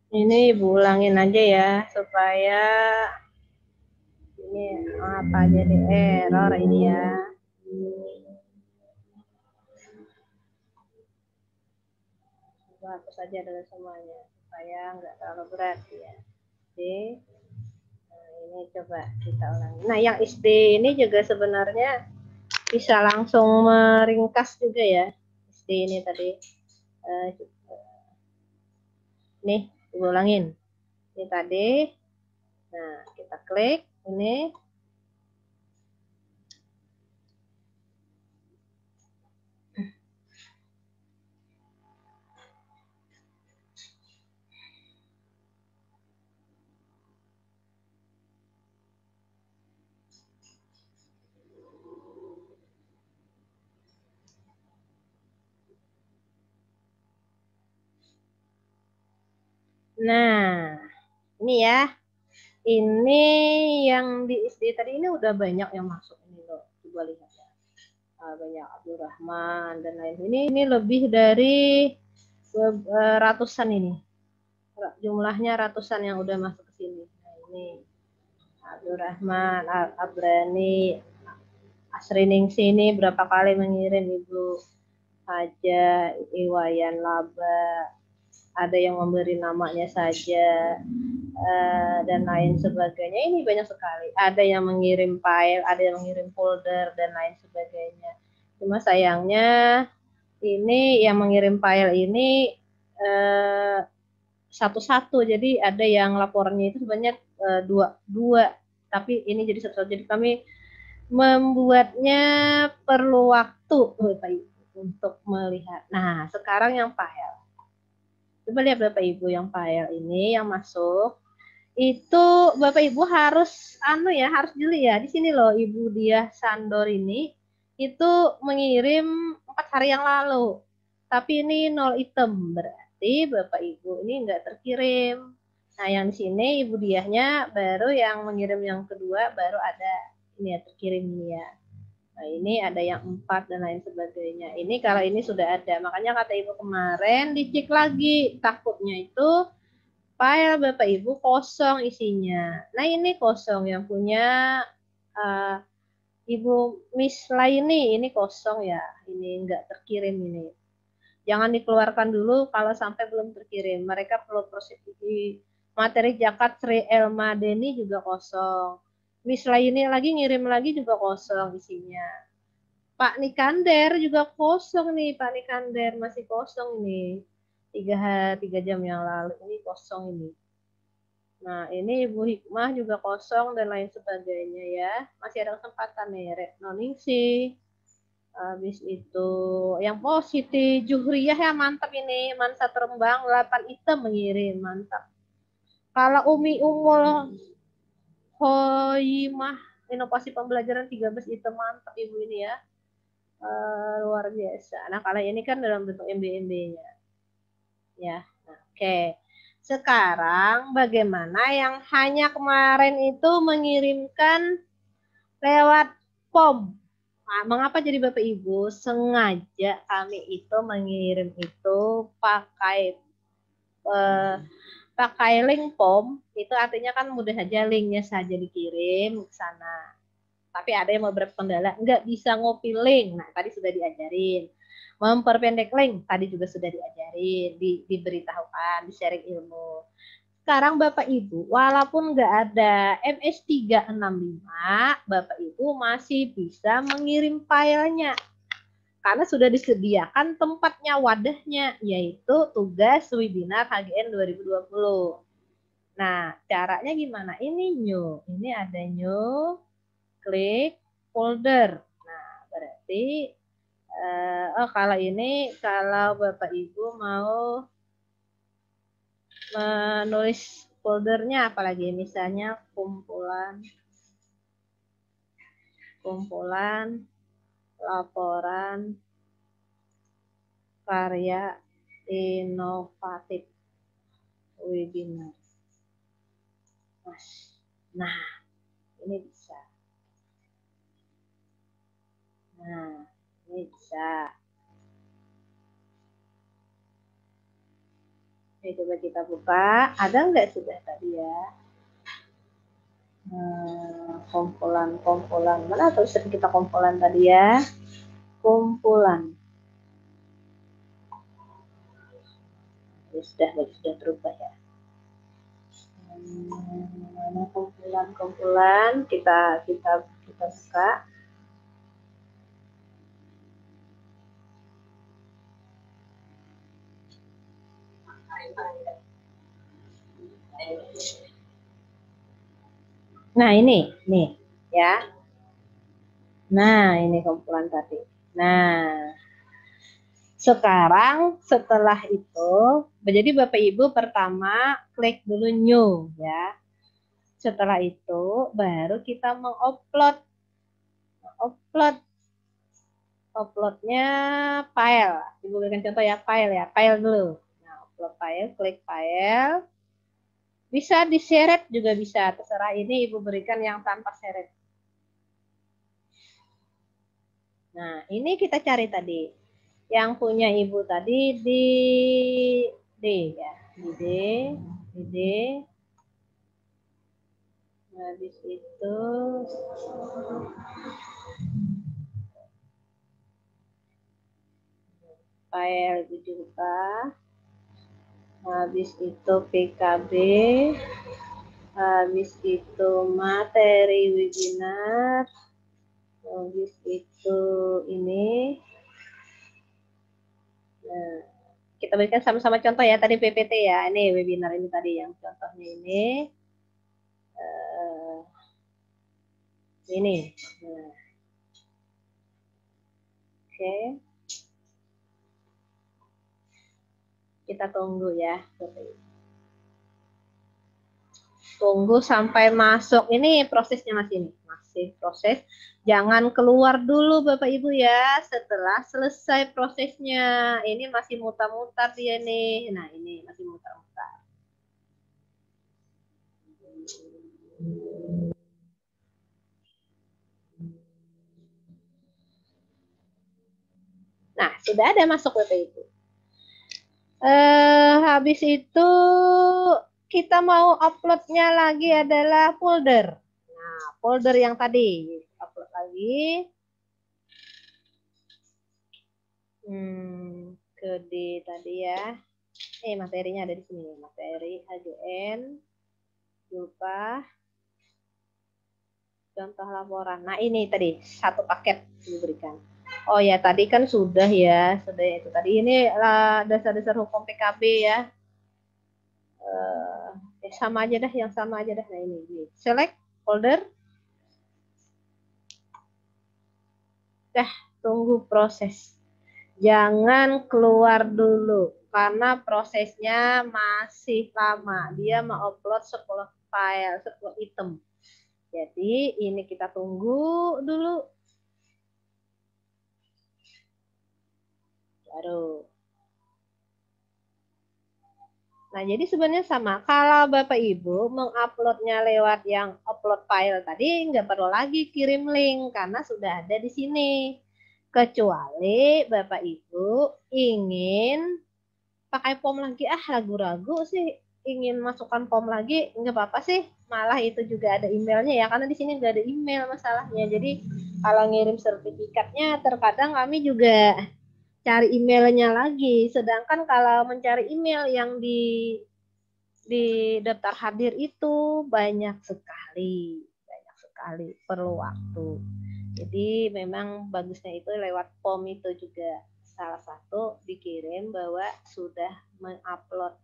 Ini Ibu ulangin aja ya supaya ini apa jadi error ini ya. Hapus saja dulu semuanya supaya nggak terlalu berat ya. Oke. Nah, ini coba kita ulangi. Nah, yang SD ini juga sebenarnya bisa langsung meringkas juga ya. SD ini tadi. Nih, Ibu ulangin. Ini tadi. Nah, kita klik ini. Nah, ini ya. Ini yang di SD tadi ini udah banyak yang masuk ini loh. Coba lihat ya. Banyak Abdurrahman dan lain. Ini lebih dari ratusan ini. Jumlahnya ratusan yang udah masuk ke sini. Nah, ini Abdurrahman, Abrani, Asrining sini berapa kali mengirim Ibu Haja, Iwayan Laba, ada yang memberi namanya saja, dan lain sebagainya. Ini banyak sekali. Ada yang mengirim file, ada yang mengirim folder, dan lain sebagainya. Cuma sayangnya ini yang mengirim file ini satu-satu. Jadi ada yang laporannya itu sebanyak dua, tapi ini jadi satu. Jadi kami membuatnya perlu waktu untuk melihat. Nah, sekarang yang file. Coba lihat Bapak Ibu yang file ini yang masuk. Itu Bapak Ibu harus harus jeli ya. Di sini loh Ibu Diah Sandor ini itu mengirim 4 hari yang lalu. Tapi ini 0 item, berarti Bapak Ibu ini enggak terkirim. Nah, yang di sini Ibu Diahnya baru yang mengirim yang kedua baru ada ini ya terkirim ini ya. Nah, ini ada yang 4 dan lain sebagainya. Ini kalau ini sudah ada. Makanya kata Ibu kemarin dicek lagi. Takutnya itu file Bapak Ibu kosong isinya. Nah, ini kosong yang punya uh, Ibu Miss Laini. Ini kosong ya. Ini enggak terkirim ini. Jangan dikeluarkan dulu kalau sampai belum terkirim. Mereka perlu proses di materi Jakat Sri Elma Deni juga kosong. Miss Laini lagi ngirim lagi juga kosong isinya. Pak Nikander juga kosong nih, Pak Nikander masih kosong ini. 3 jam yang lalu ini kosong ini. Nah, ini Ibu Hikmah juga kosong dan lain sebagainya ya. Masih ada kesempatan nih, Retno Ningsih. Habis itu yang positif Juhriyah ya mantap ini. Mansa Terembang 8 item mengirim, mantap. Kalau Umi Umul Hoimah inovasi pembelajaran 13 item mantap Ibu ini ya. Luar biasa. Nah, kalau ini kan dalam bentuk MB-MB-nya. Ya, nah, oke. Sekarang bagaimana yang hanya kemarin itu mengirimkan lewat POM? Nah, mengapa jadi Bapak Ibu sengaja kami itu mengirim itu pakai link POM? Itu artinya kan mudah saja linknya saja dikirim ke sana. Tapi ada yang beberapa kendala, nggak bisa ngopi link. Nah, tadi sudah diajarin. Memperpendek link, tadi juga sudah diajarin, diberitahukan, di-sharing ilmu. Sekarang Bapak Ibu, walaupun nggak ada MS365, Bapak Ibu masih bisa mengirim filenya. Karena sudah disediakan tempatnya, wadahnya, yaitu tugas webinar HGN 2020. Nah, caranya gimana? Ini new. Ini ada new. Klik folder. Nah, berarti kalau ini kalau Bapak Ibu mau menulis foldernya apalagi misalnya kumpulan laporan karya inovatif webinar. Nah, ini bisa. Nah, ini bisa. Oke, coba kita buka. Ada nggak sudah tadi ya? Kumpulan. Mana tulisan kita kumpulan tadi ya? Kumpulan. Ya, sudah berubah ya. Mana kumpulan? Kita buka. Nah, ini nih ya. Nah, ini kumpulan tadi. Nah, sekarang setelah itu, jadi Bapak Ibu pertama klik dulu new ya. Setelah itu baru kita mengupload. Uploadnya file. Ibu berikan contoh ya, file dulu. Nah, upload file, klik file. Bisa diseret juga bisa, terserah. Ini Ibu berikan yang tanpa seret. Nah, ini kita cari tadi. Yang punya Ibu tadi di D ya, di D. Nah, di situ file dibuka. Habis itu PKB. Habis itu materi webinar. Habis itu ini. Nah, kita berikan sama-sama contoh ya. Tadi PPT ya. Ini webinar ini tadi yang contohnya ini. Ini. Nah. Oke. Kita tunggu ya. Tunggu sampai masuk. Ini prosesnya masih proses. Jangan keluar dulu Bapak Ibu ya. Setelah selesai prosesnya. Ini masih mutar-mutar dia nih. Nah, ini masih mutar-mutar. sudah ada masuk Bapak Ibu. Habis itu kita mau uploadnya lagi adalah folder. Nah, folder yang tadi upload lagi. Ke D tadi ya. Materinya ada di sini. Materi HJN. Lupa. Contoh laporan. Nah, ini tadi satu paket diberikan. Oh ya, tadi kan sudah ya. Sudah itu tadi. Ini dasar-dasar hukum PKB ya. Sama aja dah, yang sama aja dah. Nah, ini. Select folder. Dah, tunggu proses. Jangan keluar dulu karena prosesnya masih lama. Dia mau upload 10 file, 10 item. Jadi ini kita tunggu dulu. Baru. Nah, jadi sebenarnya sama. Kalau Bapak Ibu menguploadnya lewat yang upload file tadi, nggak perlu lagi kirim link karena sudah ada di sini. Kecuali Bapak Ibu ingin pakai form lagi, ragu-ragu sih ingin masukkan form lagi, nggak apa-apa sih, malah itu juga ada emailnya ya, karena di sini nggak ada email masalahnya. Jadi kalau ngirim sertifikatnya terkadang kami juga cari emailnya lagi, sedangkan kalau mencari email yang di daftar hadir itu banyak sekali perlu waktu. Jadi memang bagusnya itu lewat form itu juga salah satu dikirim bahwa sudah mengupload.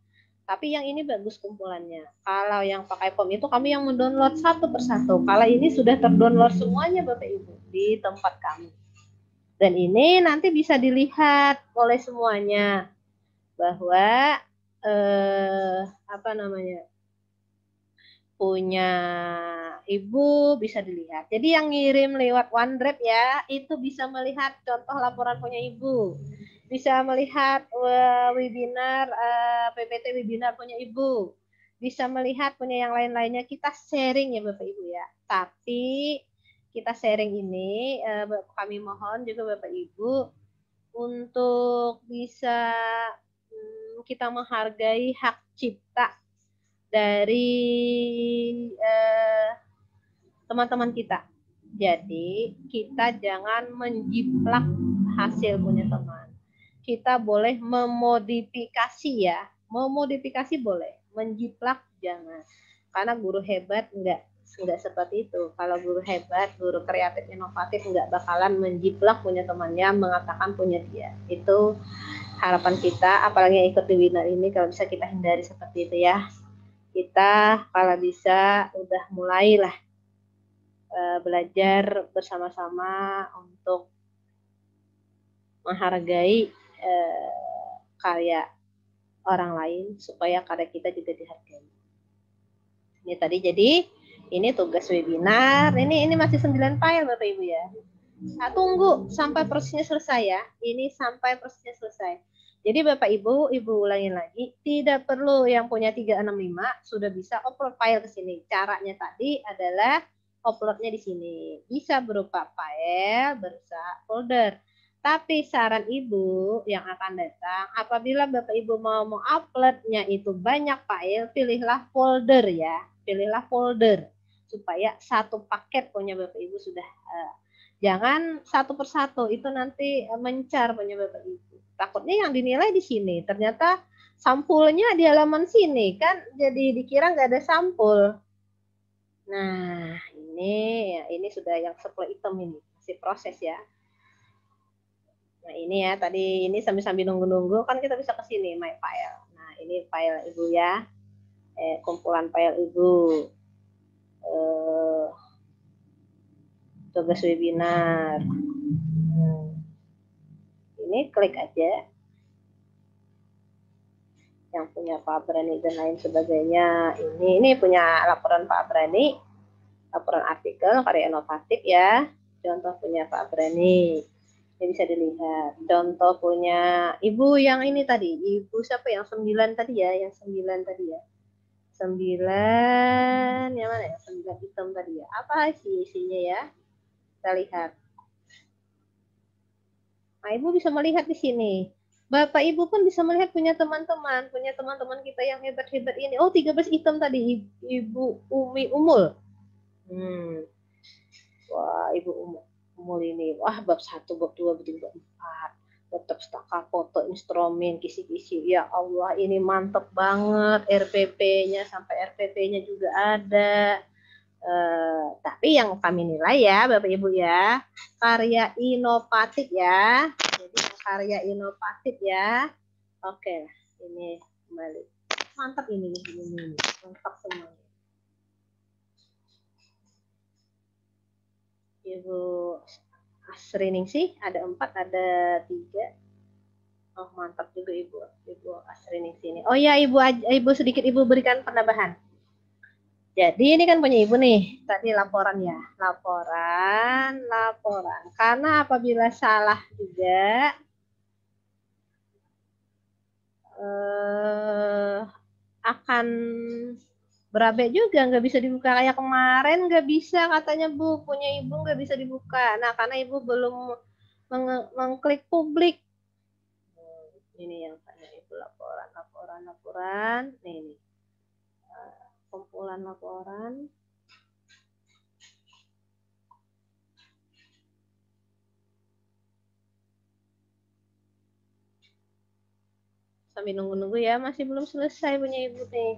Tapi yang ini bagus kumpulannya. Kalau yang pakai form itu kami yang mendownload satu persatu. Kalau ini sudah terdownload semuanya Bapak Ibu di tempat kami. Dan ini nanti bisa dilihat oleh semuanya bahwa punya Ibu bisa dilihat. Jadi yang ngirim lewat OneDrive ya, itu bisa melihat contoh laporan punya Ibu. Bisa melihat webinar, PPT webinar punya Ibu. Bisa melihat punya yang lain-lainnya. Kita sharing ya Bapak Ibu ya. Tapi kita sharing ini, kami mohon juga Bapak Ibu untuk bisa kita menghargai hak cipta dari teman-teman kita. Jadi kita jangan menjiplak hasil punya teman. Kita boleh memodifikasi ya. Memodifikasi boleh, menjiplak jangan. Karena guru hebat enggak seperti itu. Kalau guru hebat, guru kreatif, inovatif enggak bakalan menjiplak punya temannya, mengatakan punya dia. Itu harapan kita, apalagi yang ikut di webinar ini, kalau bisa kita hindari seperti itu ya. Kita kalau bisa udah mulailah belajar bersama-sama untuk menghargai karya orang lain supaya karya kita juga dihargai. Ini tadi jadi ini tugas webinar. Ini masih 9 file Bapak Ibu ya. Nah, tunggu sampai prosesnya selesai ya. Ini sampai prosesnya selesai. Jadi Bapak Ibu ulangin lagi, tidak perlu yang punya 365 sudah bisa upload file ke sini. Caranya tadi adalah uploadnya di sini. Bisa berupa file, berupa folder. Tapi saran Ibu yang akan datang, apabila Bapak Ibu mau menguploadnya itu banyak file, pilihlah folder ya. Pilihlah folder supaya satu paket punya Bapak Ibu sudah. Jangan satu persatu, itu nanti mencar punya Bapak Ibu. Takutnya yang dinilai di sini, ternyata sampulnya di halaman sini kan, jadi dikira nggak ada sampul. Nah, ini sudah yang 10 item ini, masih proses ya. Nah, ini ya, tadi ini sambil nunggu-nunggu kan kita bisa ke sini, my file. Nah, ini file Ibu ya. Kumpulan file Ibu. Tugas webinar. Ini klik aja. Yang punya Pak Brani dan lain sebagainya. Ini punya laporan Pak Brani, laporan artikel karya inovatif ya. Contoh punya Pak Brani. Ini bisa dilihat. Contoh punya Ibu yang ini tadi. Ibu siapa yang 9 tadi ya? Yang 9 tadi ya. 9 yang mana ya? 9 item tadi ya. Apa isinya ya? Kita lihat. Nah, Ibu bisa melihat di sini. Bapak Ibu pun bisa melihat punya teman-teman kita yang hebat-hebat ini. Oh, 13 item tadi Ibu Umi Umul. Wah, Ibu Umul ini. Wah, bab 1, bab 2, bab 3, bab 4. Tetap staka foto, instrumen, kisi-kisi. Ya Allah, ini mantep banget. RPP-nya sampai RPP-nya juga ada. Tapi yang kami nilai ya Bapak Ibu ya, karya inovatif ya. Jadi karya inovatif ya. Oke, ini kembali. Mantap ini. Mantap semuanya. Ibu Asrining sih ada 4, ada 3. Oh, mantap juga Ibu Asrining sini. Oh ya, Ibu sedikit Ibu berikan penambahan. Jadi ini kan punya Ibu nih, tadi laporan ya, laporan. Karena apabila salah juga, akan berabe juga, nggak bisa dibuka kayak kemarin, nggak bisa katanya Bu, punya Ibu nggak bisa dibuka. Nah, karena Ibu belum mengklik publik. Ini yang tanya Ibu laporan. Nih, kumpulan laporan. Sambil nunggu-nunggu ya, masih belum selesai punya Ibu nih.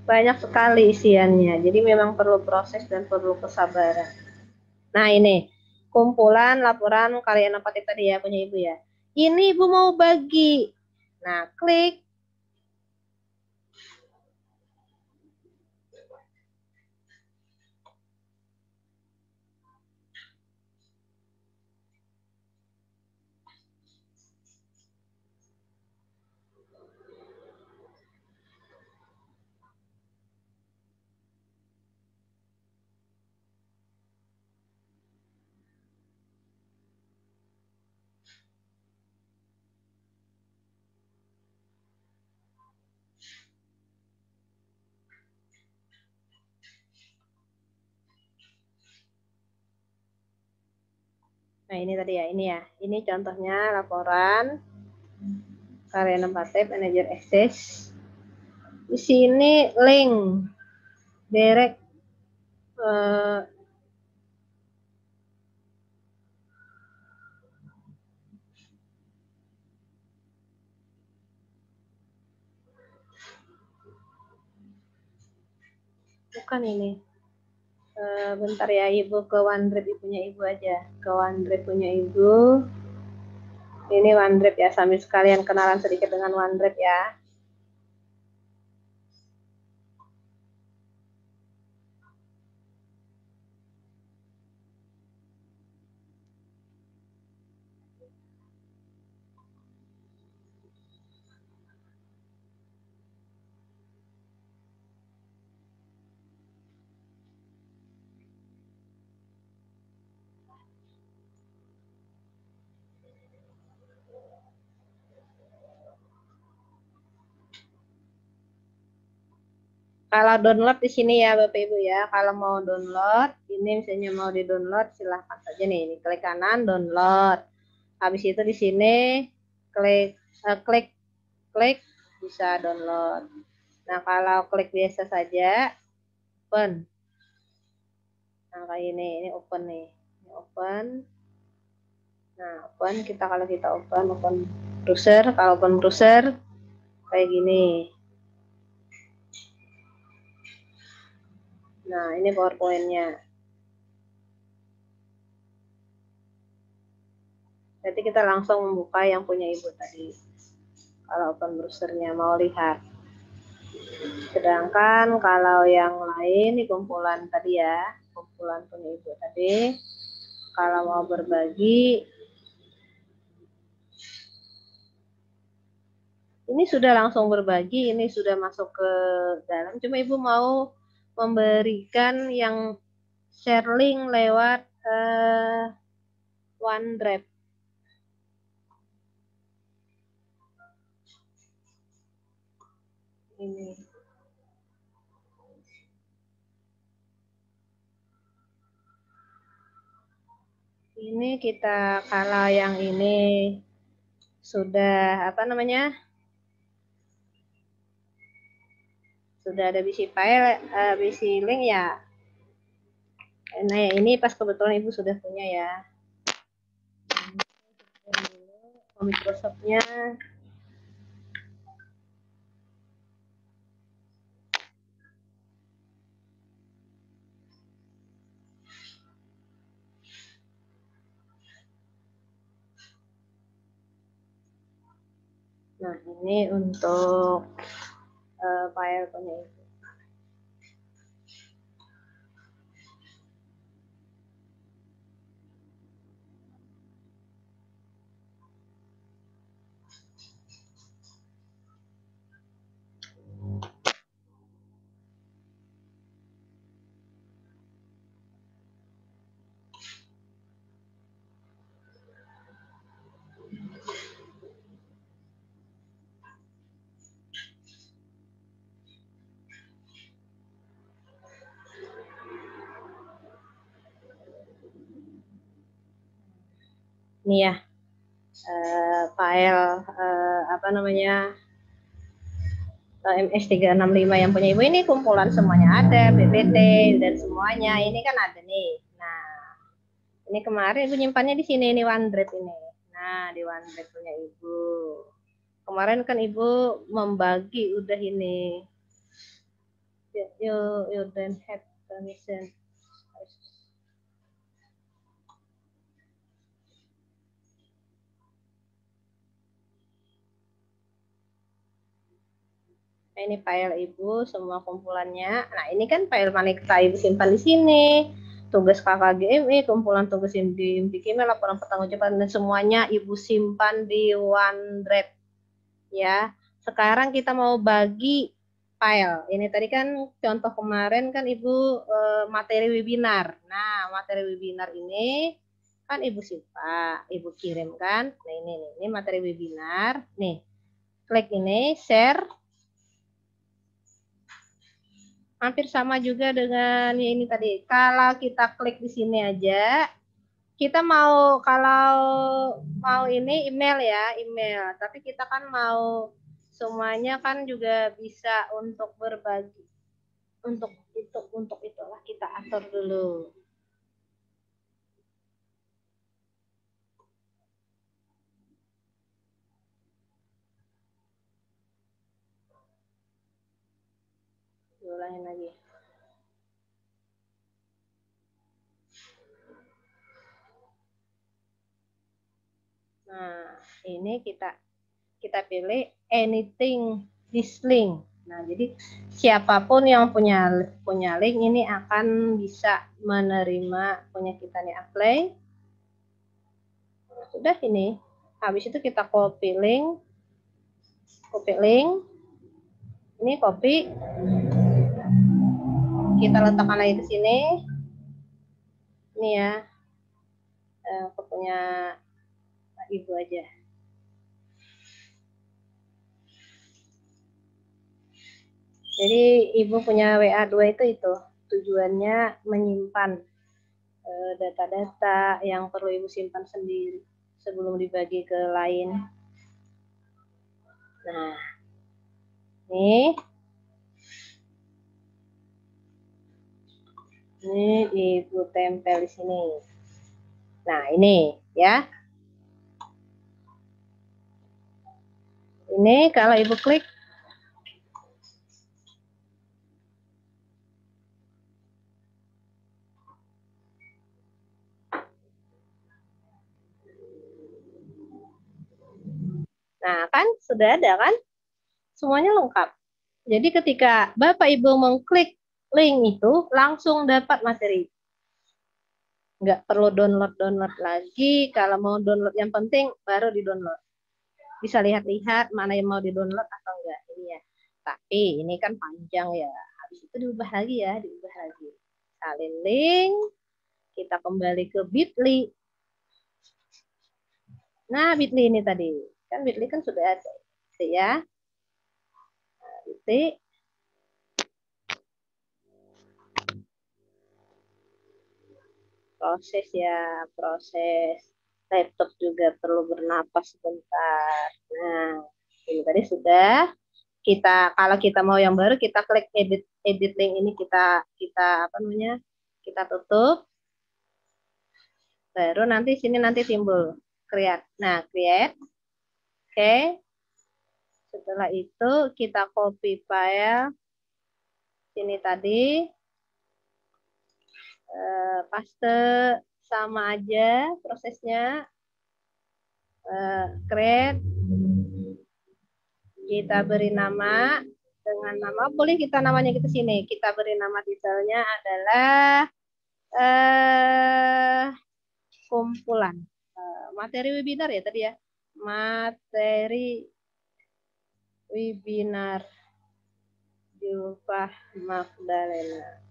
Banyak sekali isiannya, jadi memang perlu proses dan perlu kesabaran. Nah, ini kumpulan laporan karya inovatif tadi ya punya Ibu ya. Ini Ibu mau bagi. Nah, klik. Nah, ini tadi ya, ini ya. Ini contohnya laporan karya inovatif manager access. Di sini link direct bukan ini. Bentar ya, Ibu ke OneDrive punya Ibu aja. Ke OneDrive punya Ibu. Ini OneDrive ya, sambil sekalian kenalan sedikit dengan OneDrive ya. Kalau download di sini ya Bapak Ibu ya. Kalau mau download, ini misalnya mau di-download silahkan saja nih. Ini klik kanan download. Habis itu di sini klik bisa download. Nah, kalau klik biasa saja open. Nah, kayak ini open nih. Ini open. Nah, open kalau kita open browser, kalau open browser kayak gini. Nah, ini PowerPoint-nya. Jadi kita langsung membuka yang punya Ibu tadi. Kalau open browsernya mau lihat. Sedangkan kalau yang lain di kumpulan tadi ya, kumpulan punya Ibu tadi, kalau mau berbagi, ini sudah langsung berbagi, ini sudah masuk ke dalam. Cuma Ibu mau memberikan yang share link lewat OneDrive. Ini. Ini kita kalau yang ini sudah apa namanya, sudah ada bisi file, bisi link ya. Nah ya ini pas kebetulan ibu sudah punya ya. Microsoftnya. Nah ini untuk file punya ibu. Ini ya file apa namanya MS365 yang punya ibu ini kumpulan semuanya ada, PPT dan semuanya ini kan ada nih. Nah ini kemarin ibu nyimpannya di sini, ini OneDrive ini. Nah di OneDrive punya ibu. Kemarin kan ibu membagi udah ini. You don't have permission. Nah, ini file ibu semua kumpulannya. Nah ini kan file Manikta ibu simpan di sini. Tugas KKGMI, kumpulan tugas di Kimia, laporan pertanggungjawaban dan semuanya ibu simpan di OneDrive. Ya, sekarang kita mau bagi file. Ini tadi kan contoh kemarin kan ibu materi webinar. Nah materi webinar ini kan ibu simpan, ibu kirim kan. Nah ini materi webinar. Nih klik ini share. Hampir sama juga dengan ini tadi. Kalau kita klik di sini aja, kita mau kalau mau ini email ya, email. Tapi kita kan mau semuanya kan juga bisa untuk berbagi. Untuk itulah kita atur dulu. Ulangin lagi. Nah, ini kita pilih anything this link. Nah, jadi siapapun yang punya link ini akan bisa menerima punya kita nih apply. Nah, sudah ini. Habis itu kita copy link. Ini copy. Kita letakkan lagi ke sini. Ini ya. Aku punya ibu aja. Jadi ibu punya WA2 itu tujuannya menyimpan data-data yang perlu ibu simpan sendiri sebelum dibagi ke lain. Nah, ini ibu tempel di sini. Nah, ini ya. Ini kalau ibu klik nah kan sudah ada kan? Semuanya lengkap. Jadi ketika Bapak Ibu mengklik link itu langsung dapat materi. Nggak perlu download lagi. Kalau mau download yang penting baru di-download. Bisa lihat-lihat mana yang mau di-download atau enggak. Ini ya. Tapi ini kan panjang ya. Habis itu diubah lagi. Salin link. Kita kembali ke Bitly. Nah, Bitly ini tadi. Kan Bitly kan sudah ada. Ya. Nah, Bitly. Proses. Laptop juga perlu bernapas sebentar. Nah, ini tadi sudah. Kalau kita mau yang baru, kita klik edit link ini, kita apa namanya? Kita tutup. Baru nanti sini nanti timbul create. Nah, create. Oke. Setelah itu kita copy file sini tadi. Paste sama aja prosesnya. Create. Kita beri nama dengan nama, boleh kita namanya kita sini. Kita beri nama detailnya adalah kumpulan materi webinar ya tadi ya. Materi webinar Julfah Magdalena.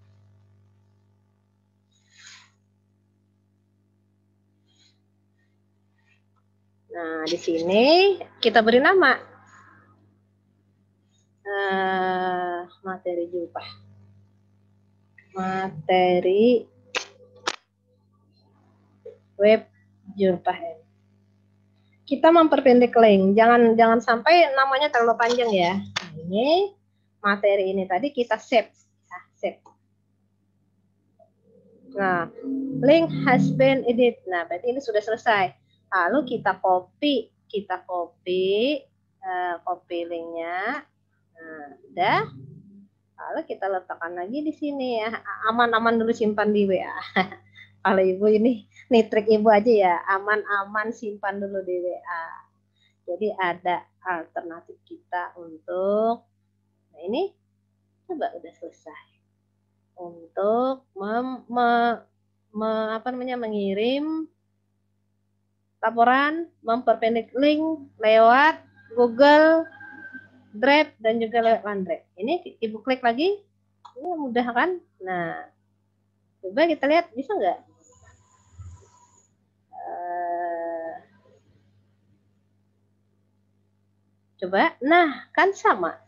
Nah, di sini kita beri nama materi Julfah. Materi web Julfah. Kita memperpendek link, jangan sampai namanya terlalu panjang ya. Nah, ini materi ini tadi kita save. Nah, save. Nah, link has been edit. Nah, berarti ini sudah selesai. Lalu kita copy linknya. Nah, udah. Lalu kita letakkan lagi di sini ya. Aman-aman dulu simpan di WA. Kalau ibu ini trik ibu aja ya, aman-aman simpan dulu di WA. Jadi ada alternatif kita untuk, nah ini coba udah selesai. Untuk mengirim laporan, memperpendek link lewat Google Drive dan juga lewat OneDrive. Ini ibu klik lagi, ini mudah kan? Nah, coba kita lihat bisa nggak? Coba, nah kan sama.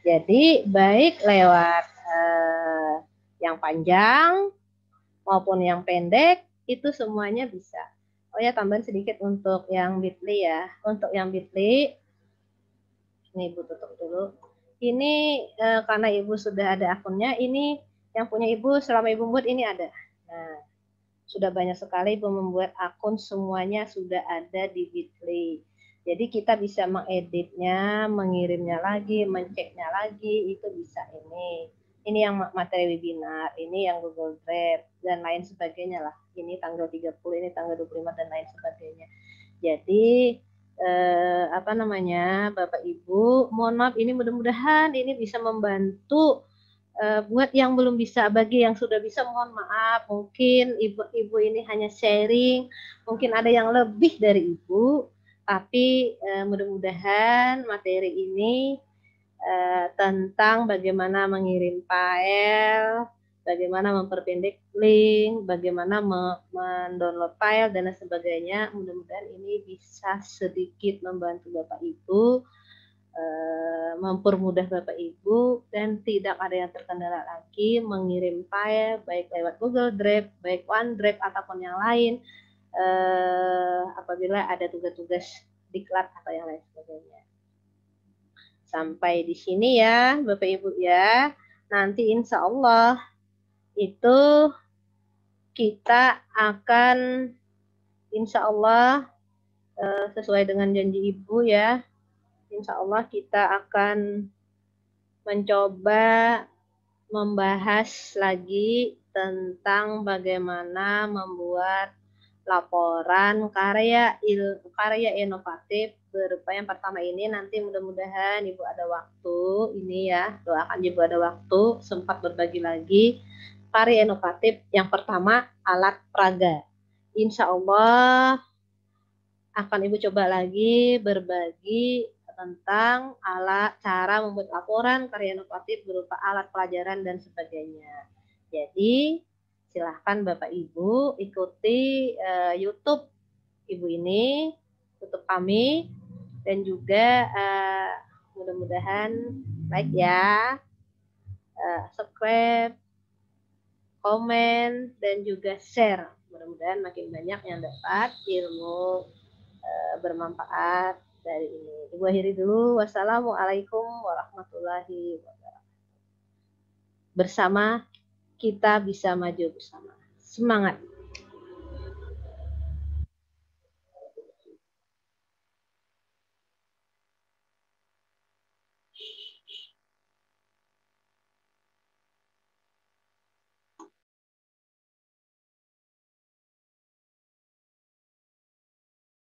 Jadi baik lewat yang panjang maupun yang pendek itu semuanya bisa. Oh ya, tambahan sedikit untuk yang Bitly ya. Untuk yang Bitly, ini ibu tutup dulu. Ini karena ibu sudah ada akunnya, ini yang punya ibu selama ibu buat ini ada. Nah, sudah banyak sekali ibu membuat akun, semuanya sudah ada di Bitly. Jadi kita bisa mengeditnya, mengirimnya lagi, menceknya lagi, itu bisa ini. Ini yang materi webinar, ini yang Google Drive, dan lain sebagainya lah. Ini tanggal 30, ini tanggal 25, dan lain sebagainya. Jadi, Bapak Ibu, mohon maaf, ini mudah-mudahan ini bisa membantu. Buat yang belum bisa, bagi yang sudah bisa mohon maaf, mungkin ibu ini hanya sharing, mungkin ada yang lebih dari ibu, tapi mudah-mudahan materi ini tentang bagaimana mengirim file, bagaimana memperpendek link, bagaimana mendownload file dan sebagainya, mudah-mudahan ini bisa sedikit membantu Bapak Ibu, mempermudah Bapak Ibu, dan tidak ada yang terkendala lagi mengirim file baik lewat Google Drive, baik OneDrive ataupun yang lain, apabila ada tugas-tugas diklat atau yang lain sebagainya. Sampai di sini ya Bapak Ibu ya. Nanti insya Allah itu kita akan insya Allah sesuai dengan janji Ibu ya, insya Allah kita akan mencoba membahas lagi tentang bagaimana membuat laporan karya inovatif berupa yang pertama ini. Nanti mudah-mudahan Ibu ada waktu ini ya, doakan Ibu ada waktu sempat berbagi lagi karya inovatif. Yang pertama alat peraga. Insya Allah akan Ibu coba lagi berbagi tentang cara membuat laporan karya inovatif berupa alat pelajaran dan sebagainya. Jadi silahkan Bapak Ibu ikuti YouTube Ibu ini, YouTube kami, dan juga mudah-mudahan like ya, subscribe, komen, dan juga share Mudah-mudahan makin banyak yang dapat ilmu bermanfaat dari ini. Ibu akhiri dulu. Wassalamualaikum warahmatullahi wabarakatuh. Bersama kita bisa maju bersama. Semangat!